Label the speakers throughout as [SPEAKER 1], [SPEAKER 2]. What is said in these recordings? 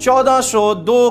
[SPEAKER 1] 1402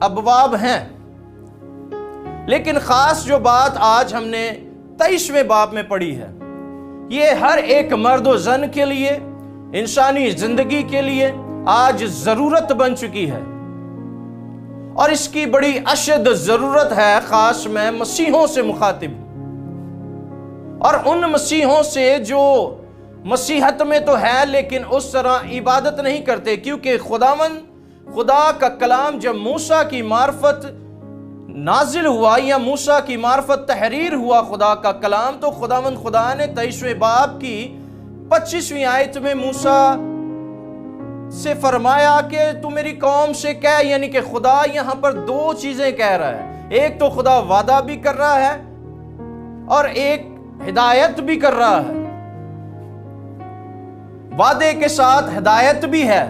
[SPEAKER 1] ابواب ہیں، لیکن خاص جو بات آج ہم نے 23ویں باب میں پڑھی ہے، یہ ہر ایک مرد و زن کے لیے، انسانی زندگی کے لیے آج ضرورت بن چکی ہے، اور اس کی بڑی اشد ضرورت ہے۔ خاص میں مسیحوں سے مخاطب ہوں، اور ان مسیحوں سے جو مسیحت میں تو ہے لیکن اس طرح عبادت نہیں کرتے، کیونکہ خدا کا کلام جب موسیٰ کی معرفت نازل ہوا یا موسیٰ کی معرفت تحریر ہوا خدا کا کلام، تو خدا نے 23ویں باب کی 25ویں آیت میں موسیٰ سے فرمایا کہ تو میری قوم سے کہہ، یعنی کہ خدا یہاں پر دو چیزیں کہہ رہا ہے، ایک تو خدا وعدہ بھی کر رہا ہے اور ایک ہدایت بھی کر رہا ہے، وعدے کے ساتھ ہدایت بھی ہے۔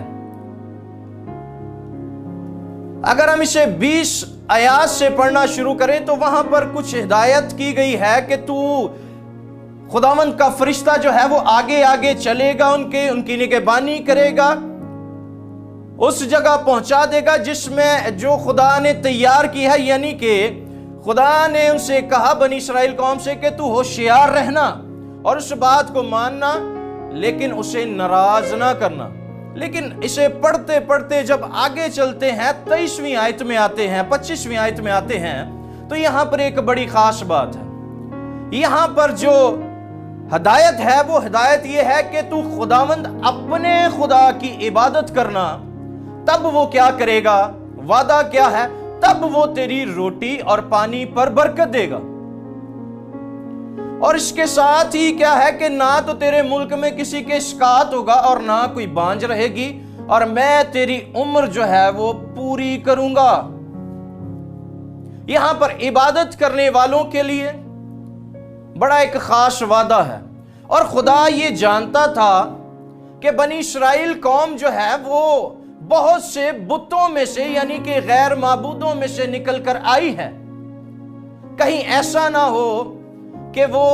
[SPEAKER 1] اگر ہم اسے 20 آیات سے پڑھنا شروع کریں تو وہاں پر کچھ ہدایت کی گئی ہے کہ تو خداوند کا فرشتہ جو ہے وہ آگے آگے چلے گا، ان کی نگہبانی کرے گا، اس جگہ پہنچا دے گا جس میں جو خدا نے تیار کی ہے، یعنی کہ خدا نے ان سے کہا بنی اسرائیل قوم سے کہ تو ہوشیار رہنا اور اس بات کو ماننا، لیکن اسے ناراض نہ کرنا۔ لیکن اسے پڑھتے پڑھتے جب آگے چلتے ہیں 23ویں آیت میں آتے ہیں، 25ویں آیت میں آتے ہیں، تو یہاں پر ایک بڑی خاص بات ہے۔ یہاں پر جو ہدایت ہے وہ ہدایت یہ ہے کہ تو خداوند اپنے خدا کی عبادت کرنا، تب وہ کیا کرے گا؟ وعدہ کیا ہے؟ تب وہ تیری روٹی اور پانی پر برکت دے گا، اور اس کے ساتھ ہی کیا ہے کہ نہ تو تیرے ملک میں کسی کے اسقاط ہوگا اور نہ کوئی بانجھ رہے گی، اور میں تیری عمر جو ہے وہ پوری کروں گا۔ یہاں پر عبادت کرنے والوں کے لیے بڑا ایک خاص وعدہ ہے، اور خدا یہ جانتا تھا کہ بنی اسرائیل قوم جو ہے وہ بہت سے بتوں میں سے، یعنی کہ غیر معبودوں میں سے نکل کر آئی ہے۔ کہیں ایسا نہ ہو کہ وہ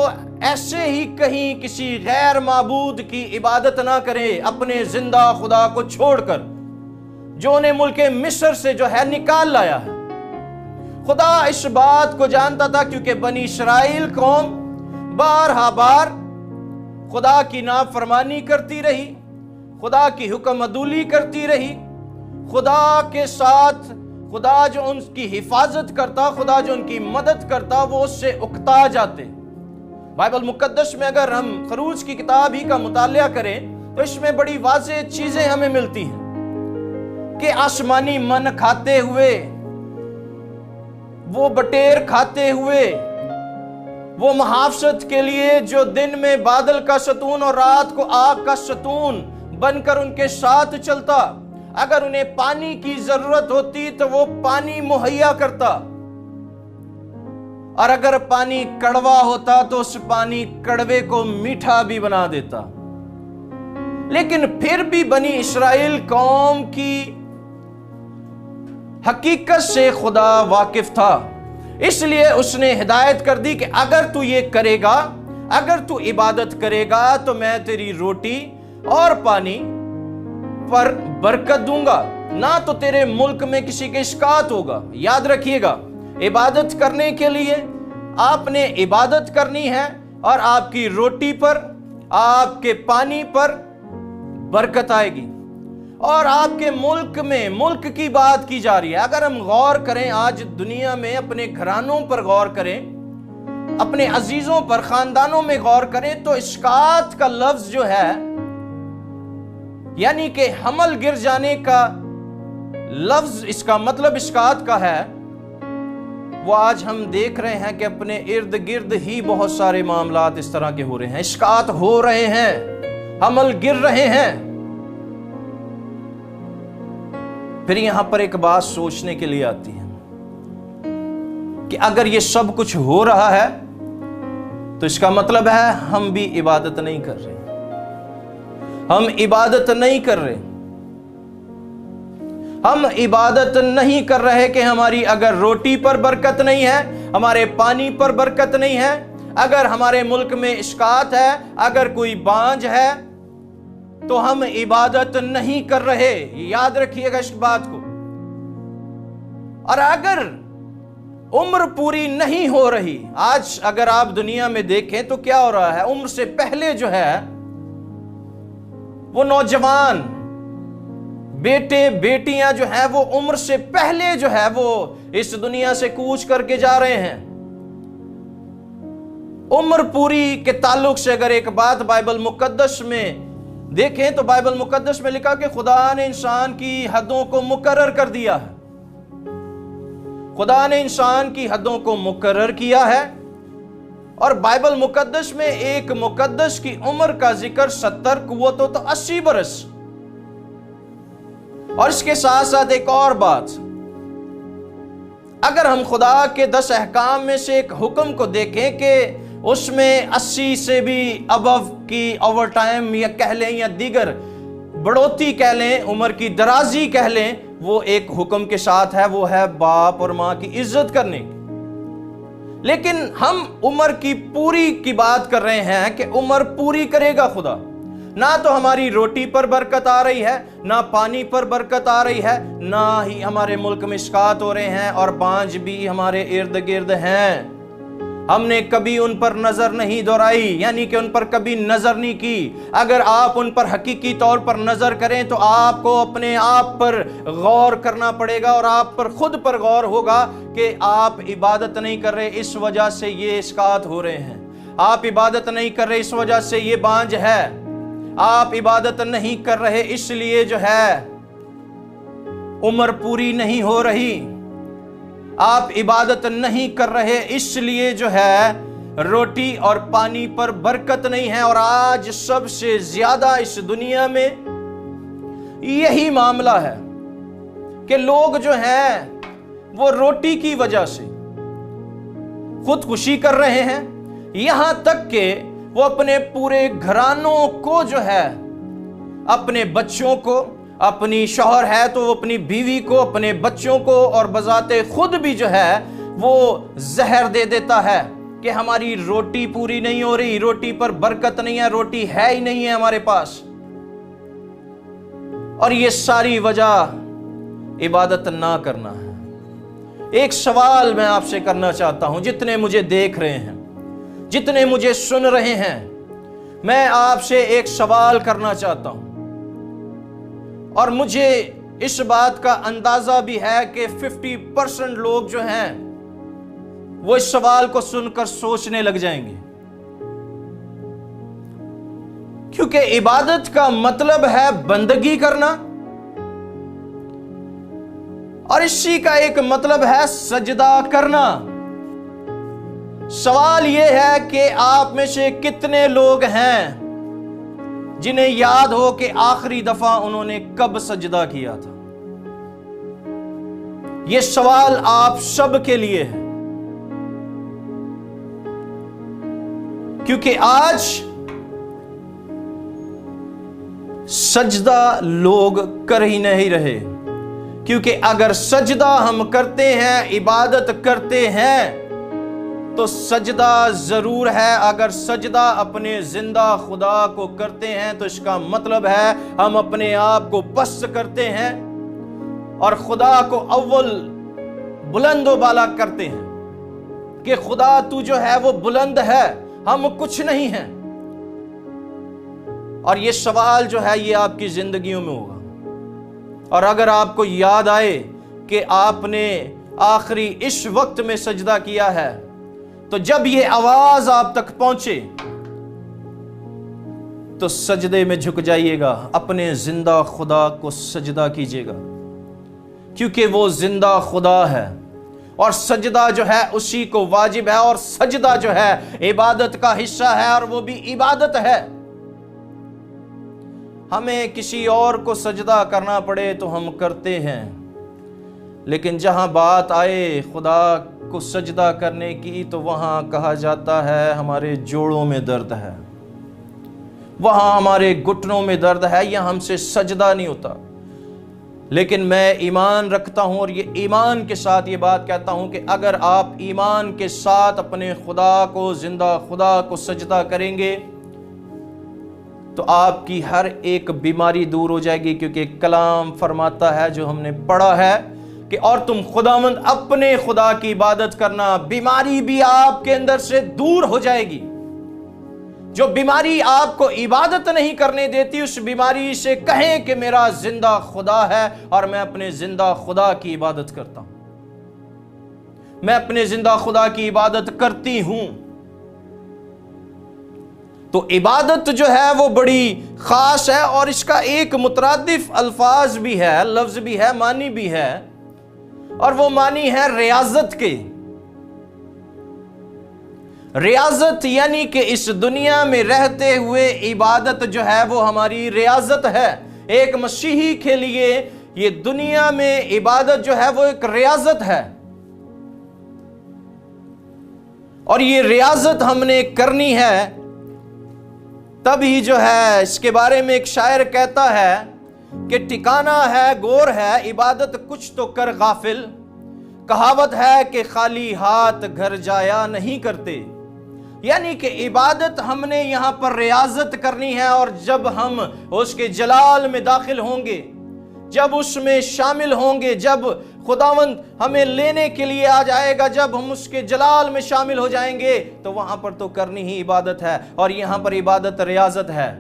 [SPEAKER 1] ایسے ہی کہیں کسی غیر معبود کی عبادت نہ کرے اپنے زندہ خدا کو چھوڑ کر، جو انہیں ملک مصر سے جو ہے نکال لایا ہے۔ خدا اس بات کو جانتا تھا، کیونکہ بنی اسرائیل قوم بارہا بار خدا کی نافرمانی کرتی رہی، خدا کی حکم عدولی کرتی رہی، خدا کے ساتھ خدا جو ان کی حفاظت کرتا، خدا جو ان کی مدد کرتا، وہ اس سے اکتا جاتے۔ بائبل مقدس میں اگر ہم خروج کی کتاب ہی کا مطالعہ کریں تو اس میں بڑی واضح چیزیں ہمیں ملتی ہیں کہ آسمانی من کھاتے ہوئے، وہ بٹیر کھاتے ہوئے، وہ محافظت کے لیے جو دن میں بادل کا ستون اور رات کو آگ کا ستون بن کر ان کے ساتھ چلتا، اگر انہیں پانی کی ضرورت ہوتی تو وہ پانی مہیا کرتا، اور اگر پانی کڑوا ہوتا تو اس پانی کڑوے کو میٹھا بھی بنا دیتا۔ لیکن پھر بھی بنی اسرائیل قوم کی حقیقت سے خدا واقف تھا، اس لیے اس نے ہدایت کر دی کہ اگر تو یہ کرے گا، اگر تو عبادت کرے گا تو میں تیری روٹی اور پانی پر برکت دوں گا، نہ تو تیرے ملک میں کسی کے اسقاط ہوگا۔ یاد رکھیے گا، عبادت کرنے کے لیے آپ نے عبادت کرنی ہے، اور آپ کی روٹی پر، آپ کے پانی پر برکت آئے گی، اور آپ کے ملک میں، ملک کی بات کی جا رہی ہے۔ اگر ہم غور کریں آج دنیا میں، اپنے گھرانوں پر غور کریں، اپنے عزیزوں پر، خاندانوں میں غور کریں، تو اسقاط کا لفظ جو ہے، یعنی کہ حمل گر جانے کا لفظ، اس کا مطلب اسقاط کا ہے، وہ آج ہم دیکھ رہے ہیں کہ اپنے ارد گرد ہی بہت سارے معاملات اس طرح کے ہو رہے ہیں، اسقاط ہو رہے ہیں، حمل گر رہے ہیں۔ پھر یہاں پر ایک بات سوچنے کے لیے آتی ہے کہ اگر یہ سب کچھ ہو رہا ہے تو اس کا مطلب ہے ہم بھی عبادت نہیں کر رہے، ہم عبادت نہیں کر رہے، ہم عبادت نہیں کر رہے کہ ہماری اگر روٹی پر برکت نہیں ہے، ہمارے پانی پر برکت نہیں ہے، اگر ہمارے ملک میں اسقاط ہے، اگر کوئی بانجھ ہے، تو ہم عبادت نہیں کر رہے۔ یاد رکھیے گا اس بات کو۔ اور اگر عمر پوری نہیں ہو رہی، آج اگر آپ دنیا میں دیکھیں تو کیا ہو رہا ہے، عمر سے پہلے جو ہے وہ نوجوان بیٹے بیٹیاں جو ہیں وہ عمر سے پہلے جو ہے وہ اس دنیا سے کوچ کر کے جا رہے ہیں۔ عمر پوری کے تعلق سے اگر ایک بات بائبل مقدس میں دیکھیں تو بائبل مقدس میں لکھا کہ خدا نے انسان کی حدوں کو مقرر کر دیا ہے، خدا نے انسان کی حدوں کو مقرر کیا ہے، اور بائبل مقدس میں ایک مقدس کی عمر کا ذکر 70 قوتوں تو 80 برس۔ اور اس کے ساتھ ساتھ ایک اور بات، اگر ہم خدا کے 10 احکام میں سے ایک حکم کو دیکھیں کہ اس میں 80 سے بھی ابو کی اوور ٹائم یا کہہ لیں یا دیگر بڑھوتی کہہ لیں، عمر کی درازی کہہ لیں، وہ ایک حکم کے ساتھ ہے، وہ ہے باپ اور ماں کی عزت کرنے کی۔ لیکن ہم عمر کی پوری کی بات کر رہے ہیں کہ عمر پوری کرے گا خدا، نہ تو ہماری روٹی پر برکت آ رہی ہے، نہ پانی پر برکت آ رہی ہے، نہ ہی ہمارے ملک میں اسقاط ہو رہے ہیں، اور بانجھ بھی ہمارے ارد گرد ہیں۔ ہم نے کبھی ان پر نظر نہیں دوہرائی، یعنی کہ ان پر کبھی نظر نہیں کی۔ اگر آپ ان پر حقیقی طور پر نظر کریں تو آپ کو اپنے آپ پر غور کرنا پڑے گا، اور آپ پر خود پر غور ہوگا کہ آپ عبادت نہیں کر رہے، اس وجہ سے یہ اسقاط ہو رہے ہیں۔ آپ عبادت نہیں کر رہے، اس وجہ سے یہ بانجھ ہے۔ آپ عبادت نہیں کر رہے، اس لیے جو ہے عمر پوری نہیں ہو رہی۔ آپ عبادت نہیں کر رہے، اس لیے جو ہے روٹی اور پانی پر برکت نہیں ہے۔ اور آج سب سے زیادہ اس دنیا میں یہی معاملہ ہے کہ لوگ جو ہیں وہ روٹی کی وجہ سے خودکشی کر رہے ہیں، یہاں تک کہ وہ اپنے پورے گھرانوں کو جو ہے، اپنے بچوں کو، اپنی شوہر ہے تو وہ اپنی بیوی کو، اپنے بچوں کو، اور بذات خود بھی جو ہے وہ زہر دے دیتا ہے کہ ہماری روٹی پوری نہیں ہو رہی، روٹی پر برکت نہیں ہے، روٹی ہے ہی نہیں ہے ہمارے پاس۔ اور یہ ساری وجہ عبادت نہ کرنا ہے۔ ایک سوال میں آپ سے کرنا چاہتا ہوں، جتنے مجھے دیکھ رہے ہیں، جتنے مجھے سن رہے ہیں، میں آپ سے ایک سوال کرنا چاہتا ہوں، اور مجھے اس بات کا اندازہ بھی ہے کہ 50% لوگ جو ہیں وہ اس سوال کو سن کر سوچنے لگ جائیں گے، کیونکہ عبادت کا مطلب ہے بندگی کرنا، اور اسی کا ایک مطلب ہے سجدہ کرنا۔ سوال یہ ہے کہ آپ میں سے کتنے لوگ ہیں جنہیں یاد ہو کہ آخری دفعہ انہوں نے کب سجدہ کیا تھا؟ یہ سوال آپ سب کے لیے ہے، کیونکہ آج سجدہ لوگ کر ہی نہیں رہے۔ کیونکہ اگر سجدہ ہم کرتے ہیں، عبادت کرتے ہیں، تو سجدہ ضرور ہے۔ اگر سجدہ اپنے زندہ خدا کو کرتے ہیں تو اس کا مطلب ہے ہم اپنے آپ کو پست کرتے ہیں اور خدا کو اول بلند و بالا کرتے ہیں کہ خدا تو جو ہے وہ بلند ہے، ہم کچھ نہیں ہیں۔ اور یہ سوال جو ہے یہ آپ کی زندگیوں میں ہوگا، اور اگر آپ کو یاد آئے کہ آپ نے آخری اس وقت میں سجدہ کیا ہے، تو جب یہ آواز آپ تک پہنچے تو سجدے میں جھک جائیے گا، اپنے زندہ خدا کو سجدہ کیجیے گا، کیونکہ وہ زندہ خدا ہے، اور سجدہ جو ہے اسی کو واجب ہے، اور سجدہ جو ہے عبادت کا حصہ ہے، اور وہ بھی عبادت ہے۔ ہمیں کسی اور کو سجدہ کرنا پڑے تو ہم کرتے ہیں، لیکن جہاں بات آئے خدا کو سجدہ کرنے کی تو وہاں کہا جاتا ہے ہمارے جوڑوں میں درد ہے، وہاں ہمارے گھٹنوں میں درد ہے، یا ہم سے سجدہ نہیں ہوتا۔ لیکن میں ایمان رکھتا ہوں، اور یہ ایمان کے ساتھ یہ بات کہتا ہوں کہ اگر آپ ایمان کے ساتھ اپنے خدا کو، زندہ خدا کو سجدہ کریں گے تو آپ کی ہر ایک بیماری دور ہو جائے گی، کیونکہ کلام فرماتا ہے جو ہم نے پڑھا ہے کہ اور تم خداوند اپنے خدا کی عبادت کرنا، بیماری بھی آپ کے اندر سے دور ہو جائے گی۔ جو بیماری آپ کو عبادت نہیں کرنے دیتی، اس بیماری سے کہیں کہ میرا زندہ خدا ہے اور میں اپنے زندہ خدا کی عبادت کرتا ہوں، میں اپنے زندہ خدا کی عبادت کرتی ہوں۔ تو عبادت جو ہے وہ بڑی خاص ہے، اور اس کا ایک مترادف الفاظ بھی ہے، لفظ بھی ہے، معنی بھی ہے، اور وہ معنی ہے ریاضت کے۔ ریاضت یعنی کہ اس دنیا میں رہتے ہوئے عبادت جو ہے وہ ہماری ریاضت ہے۔ ایک مسیحی کے لیے یہ دنیا میں عبادت جو ہے وہ ایک ریاضت ہے، اور یہ ریاضت ہم نے کرنی ہے۔ تبھی جو ہے اس کے بارے میں ایک شاعر کہتا ہے کہ ٹھکانہ ہے گور ہے عبادت کچھ تو کر غافل، کہاوت ہے کہ خالی ہاتھ گھر جایا نہیں کرتے۔ یعنی کہ عبادت ہم نے یہاں پر ریاضت کرنی ہے، اور جب ہم اس کے جلال میں داخل ہوں گے، جب اس میں شامل ہوں گے، جب خداوند ہمیں لینے کے لیے آ جائے گا، جب ہم اس کے جلال میں شامل ہو جائیں گے، تو وہاں پر تو کرنی ہی عبادت ہے، اور یہاں پر عبادت ریاضت ہے۔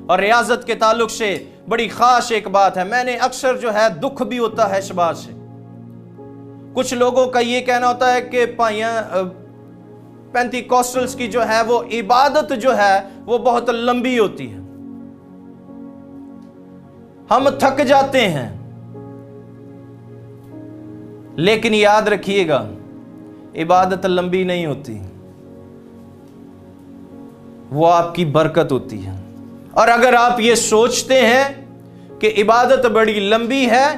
[SPEAKER 1] اور ریاضت کے تعلق سے بڑی خاص ایک بات ہے، میں نے اکثر جو ہے دکھ بھی ہوتا ہے اس بات سے۔ کچھ لوگوں کا یہ کہنا ہوتا ہے کہ پینتیکوسٹلز کی جو ہے وہ عبادت جو ہے وہ بہت لمبی ہوتی ہے، ہم تھک جاتے ہیں۔ لیکن یاد رکھیے گا، عبادت لمبی نہیں ہوتی، وہ آپ کی برکت ہوتی ہے۔ اور اگر آپ یہ سوچتے ہیں کہ عبادت بڑی لمبی ہے،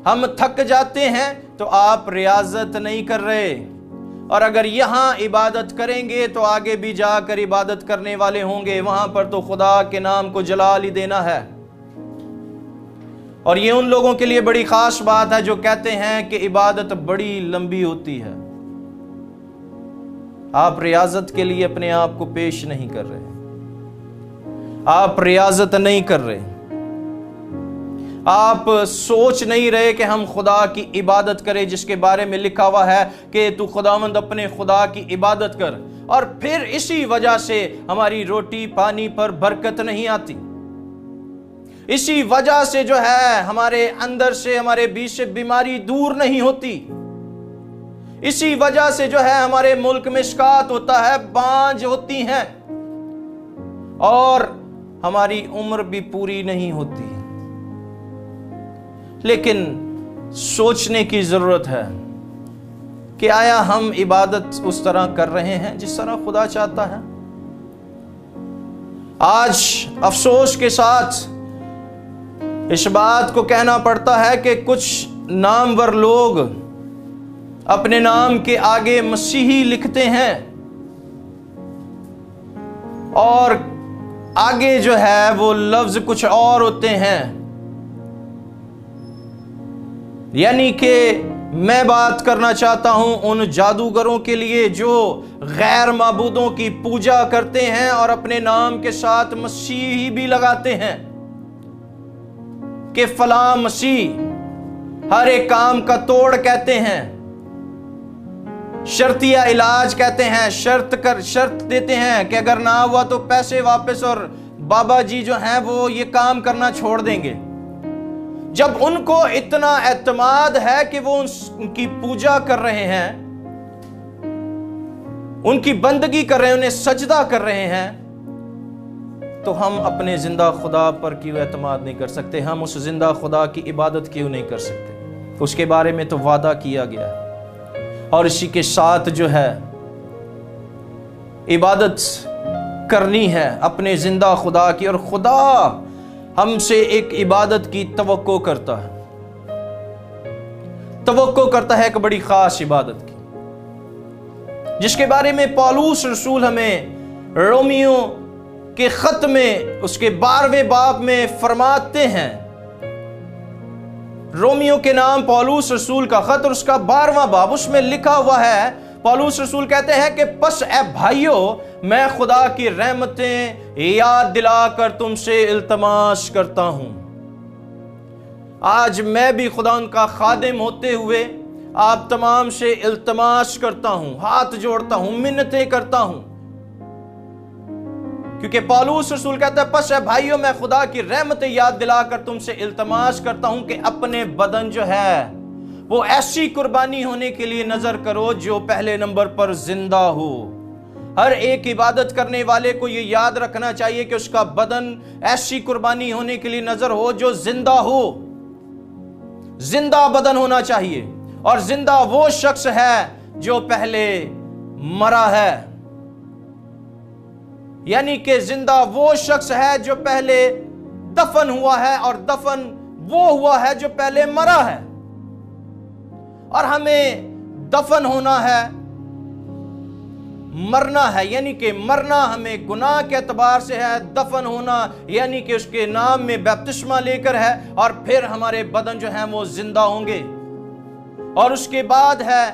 [SPEAKER 1] ہم تھک جاتے ہیں، تو آپ ریاضت نہیں کر رہے۔ اور اگر یہاں عبادت کریں گے تو آگے بھی جا کر عبادت کرنے والے ہوں گے، وہاں پر تو خدا کے نام کو جلال ہی دینا ہے۔ اور یہ ان لوگوں کے لیے بڑی خاص بات ہے جو کہتے ہیں کہ عبادت بڑی لمبی ہوتی ہے۔ آپ ریاضت کے لیے اپنے آپ کو پیش نہیں کر رہے، آپ ریاضت نہیں کر رہے، آپ سوچ نہیں رہے کہ ہم خدا کی عبادت کریں، جس کے بارے میں لکھا ہوا ہے کہ تو خداوند اپنے خدا کی عبادت کر۔ اور پھر اسی وجہ سے ہماری روٹی پانی پر برکت نہیں آتی، اسی وجہ سے جو ہے ہمارے اندر سے، ہمارے بیچ سے بیماری دور نہیں ہوتی، اسی وجہ سے جو ہے ہمارے ملک میں اسقاط ہوتا ہے، بانجھ ہوتی ہیں، اور ہماری عمر بھی پوری نہیں ہوتی۔ لیکن سوچنے کی ضرورت ہے کہ آیا ہم عبادت اس طرح کر رہے ہیں جس طرح خدا چاہتا ہے؟ آج افسوس کے ساتھ اس بات کو کہنا پڑتا ہے کہ کچھ نامور لوگ اپنے نام کے آگے مسیحی لکھتے ہیں، اور آگے جو ہے وہ لفظ کچھ اور ہوتے ہیں۔ یعنی کہ میں بات کرنا چاہتا ہوں ان جادوگروں کے لیے جو غیر معبودوں کی پوجا کرتے ہیں اور اپنے نام کے ساتھ مسیحی بھی لگاتے ہیں کہ فلاں مسیح، ہر ایک کام کا توڑ کہتے ہیں، شرطیہ علاج کہتے ہیں، شرط دیتے ہیں کہ اگر نہ ہوا تو پیسے واپس، اور بابا جی جو ہیں وہ یہ کام کرنا چھوڑ دیں گے۔ جب ان کو اتنا اعتماد ہے کہ وہ ان کی پوجا کر رہے ہیں، ان کی بندگی کر رہے ہیں، انہیں سجدہ کر رہے ہیں، تو ہم اپنے زندہ خدا پر کیوں اعتماد نہیں کر سکتے؟ ہم اس زندہ خدا کی عبادت کیوں نہیں کر سکتے؟ اس کے بارے میں تو وعدہ کیا گیا ہے، اور اسی کے ساتھ جو ہے عبادت کرنی ہے اپنے زندہ خدا کی، اور خدا ہم سے ایک عبادت کی توقع کرتا ہے، ایک بڑی خاص عبادت کی، جس کے بارے میں پولس رسول ہمیں رومیو کے خط میں اس کے 12ویں باب میں فرماتے ہیں۔ رومیو کے نام پولس رسول کا خط اور اس کا 12واں باب، اس میں لکھا ہوا ہے، پولس رسول کہتے ہیں کہ پس اے بھائیو، میں خدا کی رحمتیں یاد دلا کر تم سے التماس کرتا ہوں۔ آج میں بھی خدا ان کا خادم ہوتے ہوئے آپ تمام سے التماس کرتا ہوں، ہاتھ جوڑتا ہوں، منتیں کرتا ہوں، کیونکہ پالوس رسول کہتا ہے پس ہے بھائیوں میں خدا کی رحمتیں یاد دلا کر تم سے التماس کرتا ہوں کہ اپنے بدن جو ہے وہ ایسی قربانی ہونے کے لیے نظر کرو جو پہلے نمبر پر زندہ ہو۔ ہر ایک عبادت کرنے والے کو یہ یاد رکھنا چاہیے کہ اس کا بدن ایسی قربانی ہونے کے لیے نظر ہو جو زندہ ہو، زندہ بدن ہونا چاہیے، اور زندہ وہ شخص ہے جو پہلے مرا ہے، یعنی کہ زندہ وہ شخص ہے جو پہلے دفن ہوا ہے، اور دفن وہ ہوا ہے جو پہلے مرا ہے۔ اور ہمیں دفن ہونا ہے، مرنا ہے، یعنی کہ مرنا ہمیں گناہ کے اعتبار سے ہے، دفن ہونا یعنی کہ اس کے نام میں بپتسمہ لے کر ہے، اور پھر ہمارے بدن جو ہیں وہ زندہ ہوں گے۔ اور اس کے بعد ہے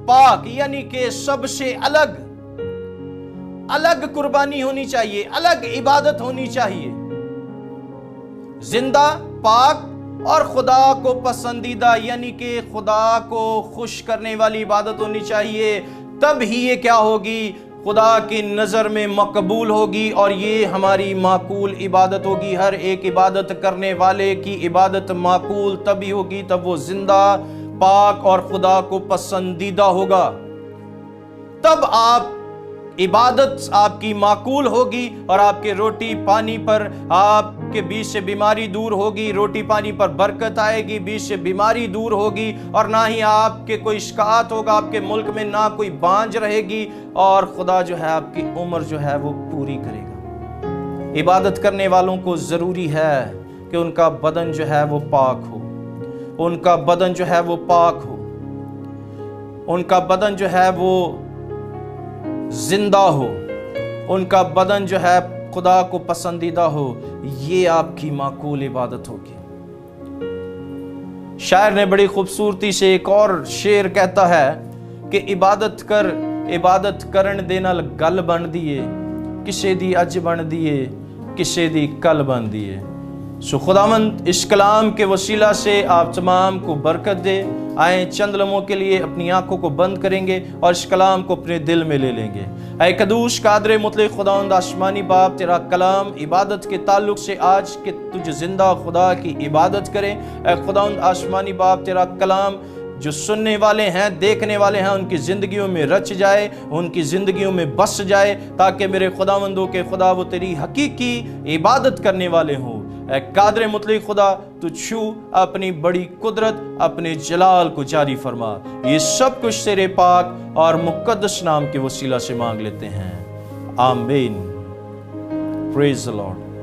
[SPEAKER 1] پاک، یعنی کہ سب سے الگ قربانی ہونی چاہیے، الگ عبادت ہونی چاہیے، زندہ، پاک اور خدا کو پسندیدہ، یعنی کہ خدا کو خوش کرنے والی عبادت ہونی چاہیے۔ تب ہی یہ کیا ہوگی؟ خدا کی نظر میں مقبول ہوگی، اور یہ ہماری معقول عبادت ہوگی۔ ہر ایک عبادت کرنے والے کی عبادت معقول تبھی ہوگی، تب وہ زندہ، پاک اور خدا کو پسندیدہ ہوگا۔ تب عبادت آپ کی معقول ہوگی، اور آپ کے روٹی پانی پر آپ کے بیچ سے بیماری دور ہوگی، روٹی پانی پر برکت آئے گی، بیچ سے بیماری دور ہوگی، اور نہ ہی آپ کے کوئی شکایت ہوگا، آپ کے ملک میں نہ کوئی بانجھ رہے گی، اور خدا جو ہے آپ کی عمر جو ہے وہ پوری کرے گا۔ عبادت کرنے والوں کو ضروری ہے کہ ان کا بدن جو ہے وہ پاک ہو، ان کا بدن جو ہے وہ پاک ہو، ان کا بدن جو ہے وہ زندہ ہو، ان کا بدن جو ہے خدا کو پسندیدہ ہو۔ یہ آپ کی معقول عبادت ہوگی۔ شاعر نے بڑی خوبصورتی سے ایک اور شعر کہتا ہے کہ عبادت کرن دے نال گل بن دیے، کسے دی اج بن دیے، کسے دی کل بن دیے۔ سو خداوند اس کلام کے وسیلہ سے آپ تمام کو برکت دے۔ آئیں چند لمحوں کے لیے اپنی آنکھوں کو بند کریں گے اور اس کلام کو اپنے دل میں لے لیں گے۔ اے قدوس قادر مطلق خداوند آسمانی باپ، تیرا کلام عبادت کے تعلق سے آج کہ تجھ زندہ خدا کی عبادت کریں۔ اے خداوند آسمانی باپ، تیرا کلام جو سننے والے ہیں، دیکھنے والے ہیں، ان کی زندگیوں میں رچ جائے، ان کی زندگیوں میں بس جائے، تاکہ میرے خداوندوں کے خدا وہ تیری حقیقی عبادت کرنے والے ہوں۔ اے قادر مطلق خدا، تو چھو اپنی بڑی قدرت، اپنے جلال کو جاری فرما۔ یہ سب کچھ تیرے پاک اور مقدس نام کے وسیلہ سے مانگ لیتے ہیں، آمین۔ پریز دی لارڈ۔